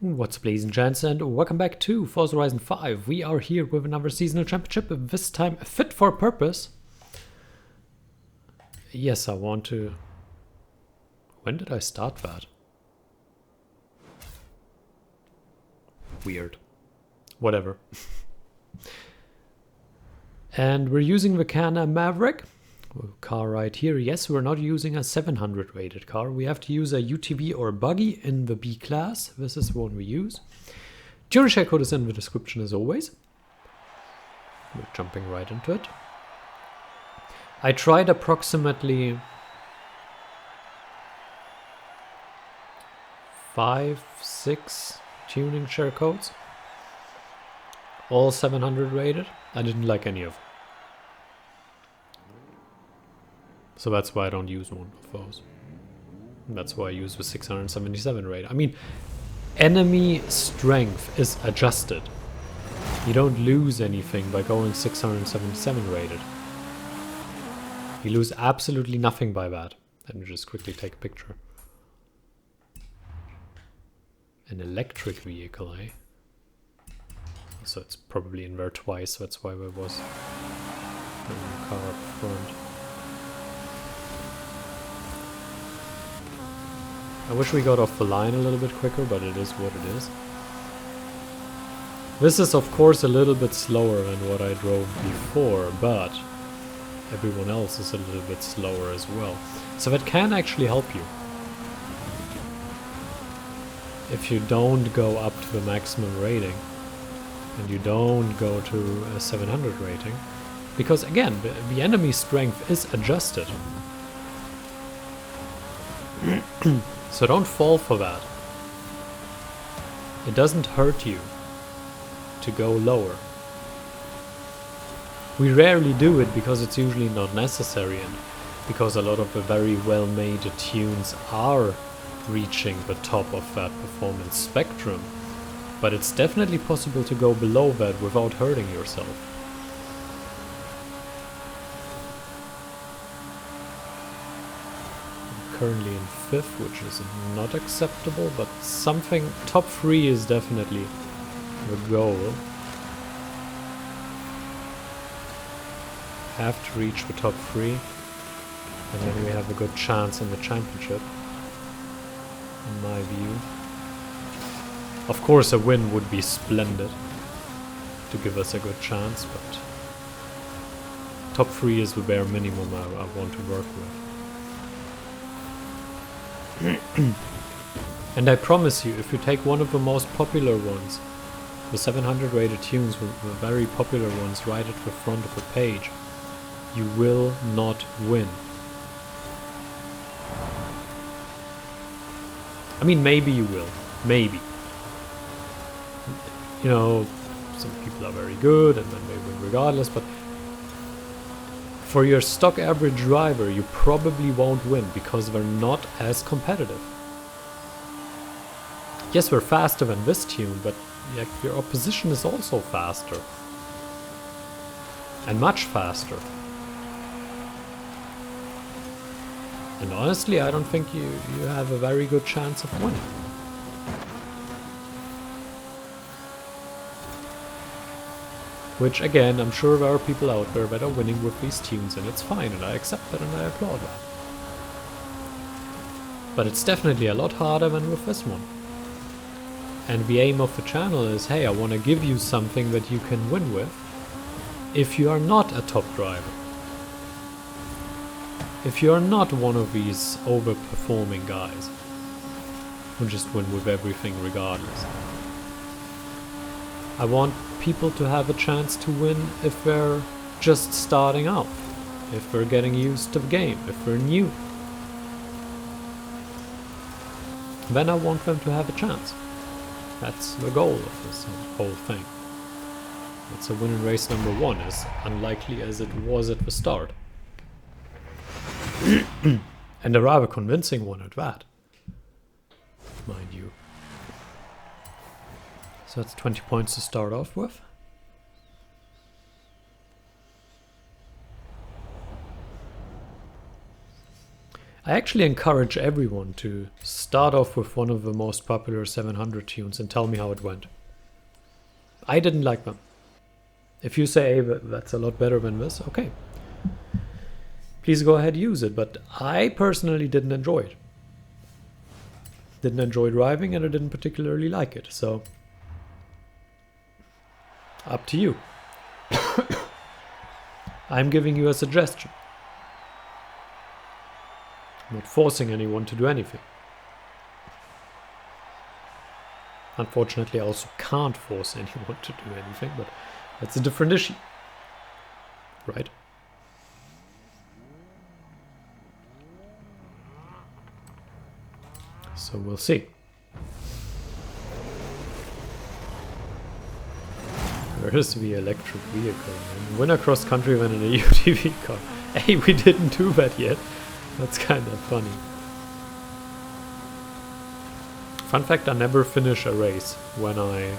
What's up, ladies and gents, and welcome back to Forza Horizon 5. We are here with another seasonal championship, this time fit for purpose. Yes, I want to... When did I start that? Weird. Whatever. And we're using the Kana Maverick. Car right here. Yes, we're not using a 700 rated car. We have to use a UTV or buggy in the B class. This is the one we use. Tuner share code is in the description as always. We're jumping right into it. I tried approximately 5-6 tuning share codes. All 700 rated. I didn't like any of them. So that's why I don't use one of those. And that's why I use the 677 rate. I mean, enemy strength is adjusted. You don't lose anything by going 677 rated. You lose absolutely nothing by that. Let me just quickly take a picture. An electric vehicle, eh? So it's probably in there twice, that's why there was a car up front. I wish we got off the line a little bit quicker, but it is what it is. This is of course a little bit slower than what I drove before, but everyone else is a little bit slower as well. So that can actually help you. If you don't go up to the maximum rating, and you don't go to a 700 rating, because again, the enemy strength is adjusted. So don't fall for that. It doesn't hurt you to go lower. We rarely do it because it's usually not necessary, and because a lot of the very well-made tunes are reaching the top of that performance spectrum. But it's definitely possible to go below that without hurting yourself. Currently in 5th, which is not acceptable, but something top 3 is definitely the goal. Have to reach the top 3, and then we have a good chance in the championship, in my view. Of course a win would be splendid to give us a good chance, but top 3 is the bare minimum I want to work with. And I promise you, if you take one of the most popular ones, the 700 rated tunes, the very popular ones right at the front of the page, you will not win. I mean, maybe you will. Maybe. You know, some people are very good and then they win regardless, but for your stock average driver, you probably won't win because they're not as competitive. Yes, we're faster than this tune, but yeah, your opposition is also faster. And much faster. And honestly, I don't think you have a very good chance of winning. Which again, I'm sure there are people out there that are winning with these tunes, and it's fine, and I accept that and I applaud that. But it's definitely a lot harder than with this one. And the aim of the channel is, hey, I want to give you something that you can win with if you are not a top driver. If you are not one of these overperforming guys who just win with everything regardless. I want people to have a chance to win if they're just starting out, if they're getting used to the game, if they're new. Then I want them to have a chance. That's the goal of this whole thing. It's a win in race number 1, as unlikely as it was at the start. And a rather convincing one at that, mind you. So that's 20 points to start off with. I actually encourage everyone to start off with one of the most popular 700 tunes and tell me how it went. I didn't like them. If you say, hey, that's a lot better than this, okay. Please go ahead, use it, but I personally didn't enjoy it. Didn't enjoy driving, and I didn't particularly like it, so up to you. I'm giving you a suggestion. I'm not forcing anyone to do anything. Unfortunately, I also can't force anyone to do anything, but that's a different issue, right? So we'll see. Where is the electric vehicle? Win across country than in a UTV car. Hey, we didn't do that yet. That's kind of funny. Fun fact, I never finish a race when I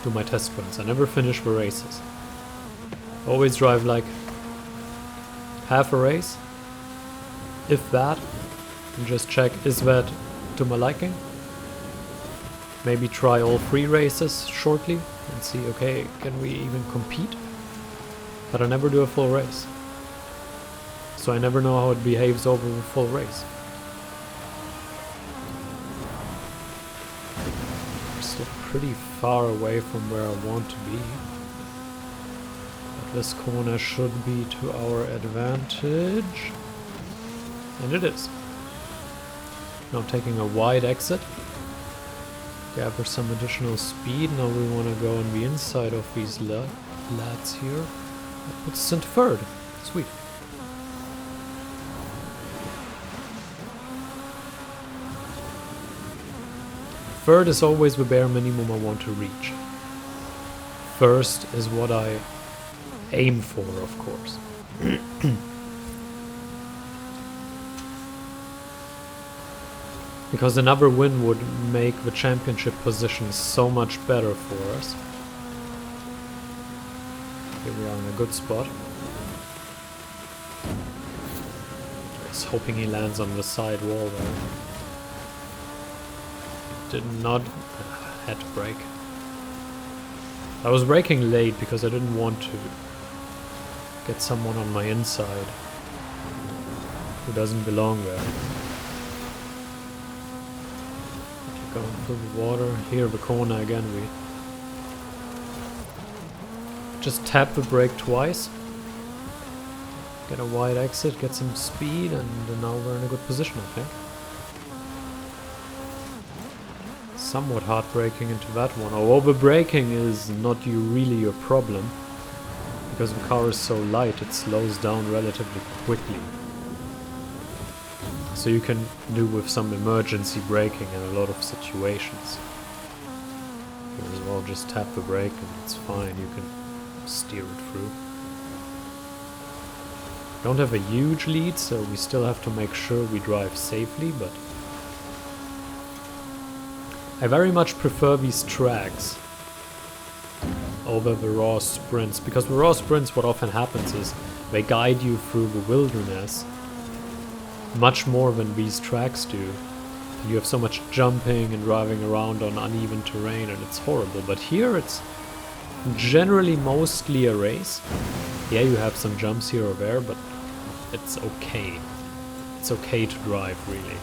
do my test runs. I never finish the races. Always drive like half a race, if that, and just check, is that to my liking? Maybe try all 3 races shortly and see, okay, can we even compete? But I never do a full race. So I never know how it behaves over a full race. We're still pretty far away from where I want to be. But this corner should be to our advantage. And it is. Now taking a wide exit. Gather some additional speed. Now we want to go on the inside of these lads here. That puts us into third. Sweet. Third is always the bare minimum I want to reach. First is what I aim for, of course. Because another win would make the championship position so much better for us. Here we are in a good spot. Just hoping he lands on the side wall there. Did not... had to brake. I was braking late because I didn't want to get someone on my inside who doesn't belong there. Going through the water. Here the corner again, we just tap the brake twice. Get a wide exit, get some speed, and now we're in a good position, I think. Somewhat hard braking into that one. Although the braking is not really your problem. Because the car is so light, it slows down relatively quickly. So you can do with some emergency braking in a lot of situations. You as well just tap the brake and it's fine, you can steer it through. Don't have a huge lead, so we still have to make sure we drive safely, but I very much prefer these tracks over the raw sprints, because the raw sprints, what often happens is they guide you through the wilderness much more than these tracks do. You have so much jumping and driving around on uneven terrain and it's horrible. But here it's generally mostly a race. Yeah, you have some jumps here or there, but it's okay. It's okay to drive, really.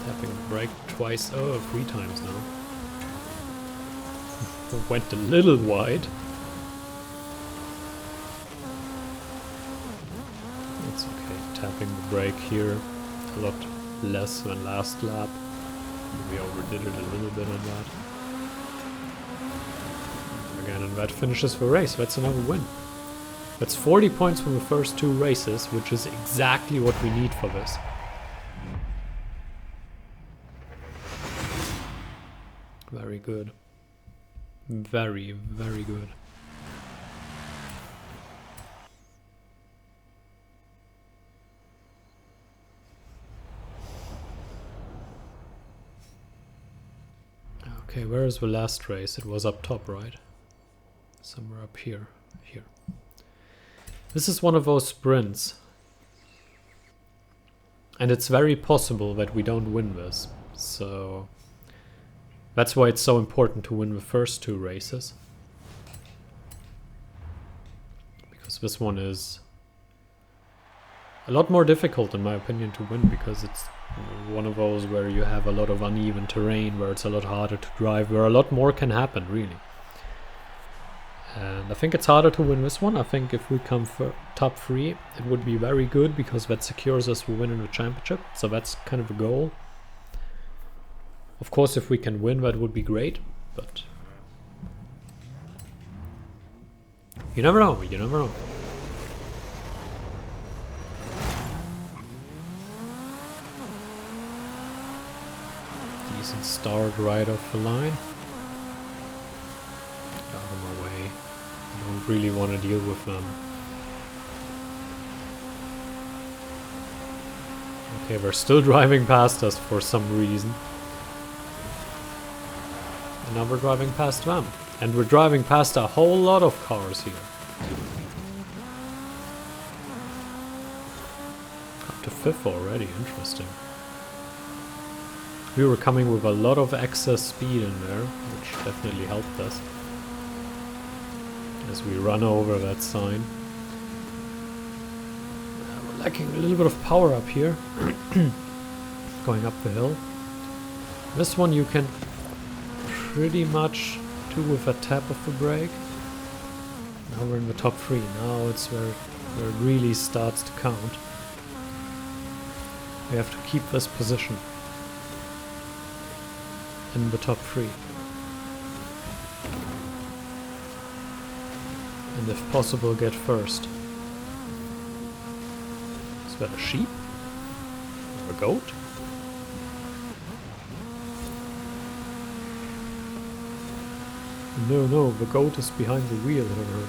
Tapping the brake twice, 3 times now. Went a little wide. It's okay. Tapping the brake here a lot less than last lap. We overdid it a little bit on that. Again, and that finishes the race. That's another win. That's 40 points from the first 2 races, which is exactly what we need for this. Very good. Very, very good. Okay, where is the last race? It was up top, right? Somewhere up here. Here. This is one of those sprints And it's very possible that we don't win this. So that's why it's so important to win the first 2 races. Because this one is a lot more difficult in my opinion to win, because it's one of those where you have a lot of uneven terrain, where it's a lot harder to drive, where a lot more can happen really. And I think it's harder to win this one. I think if we come for top 3, it would be very good, because that secures us for winning the championship. So that's kind of a goal. Of course, if we can win, that would be great, but you never know, you never know. Decent start right off the line. Out of my way. I don't really want to deal with them. Okay, they're still driving past us for some reason. And now we're driving past them. And we're driving past a whole lot of cars here. Up to 5th already, interesting. We were coming with a lot of excess speed in there, which definitely helped us. As we run over that sign. We're lacking a little bit of power up here. Going up the hill. This one you can pretty much do with a tap of the brake. Now we're in the top 3. Now it's where it really starts to count. We have to keep this position in the top 3. And if possible, get first. Is that a sheep? Or a goat? No, no, the goat is behind the wheel here.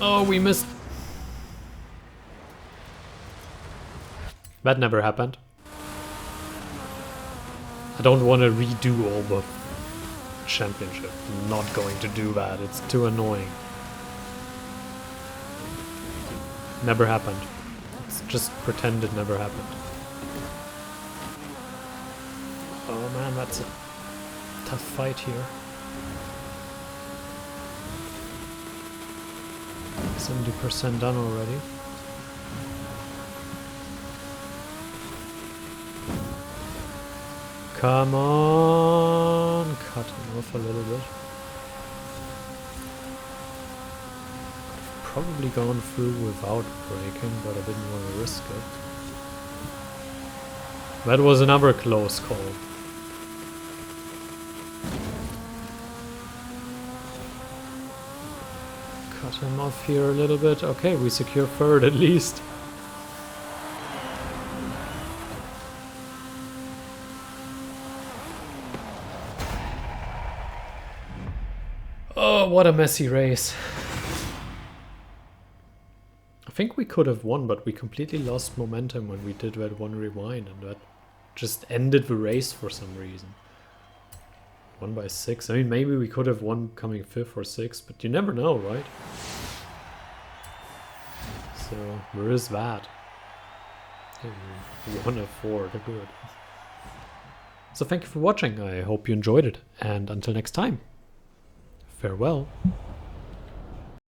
Oh, we missed. That never happened. I don't want to redo all the championship. I'm not going to do that. It's too annoying. Never happened. Let's just pretend it never happened. Oh man, that's a tough fight here. 70% done already. Come on! Cut him off a little bit. Probably gone through without braking, but I didn't want to risk it. That was another close call. Cut him off here a little bit. Okay, we secure 3rd at least. Oh, what a messy race. I think we could have won, but we completely lost momentum when we did that one rewind, and that just ended the race for some reason. 1 by 6. I mean, maybe we could have won coming 5th or 6th, but you never know, right? So, there is that. Yeah, 1 of 4, they're good. So thank you for watching, I hope you enjoyed it, and until next time, farewell.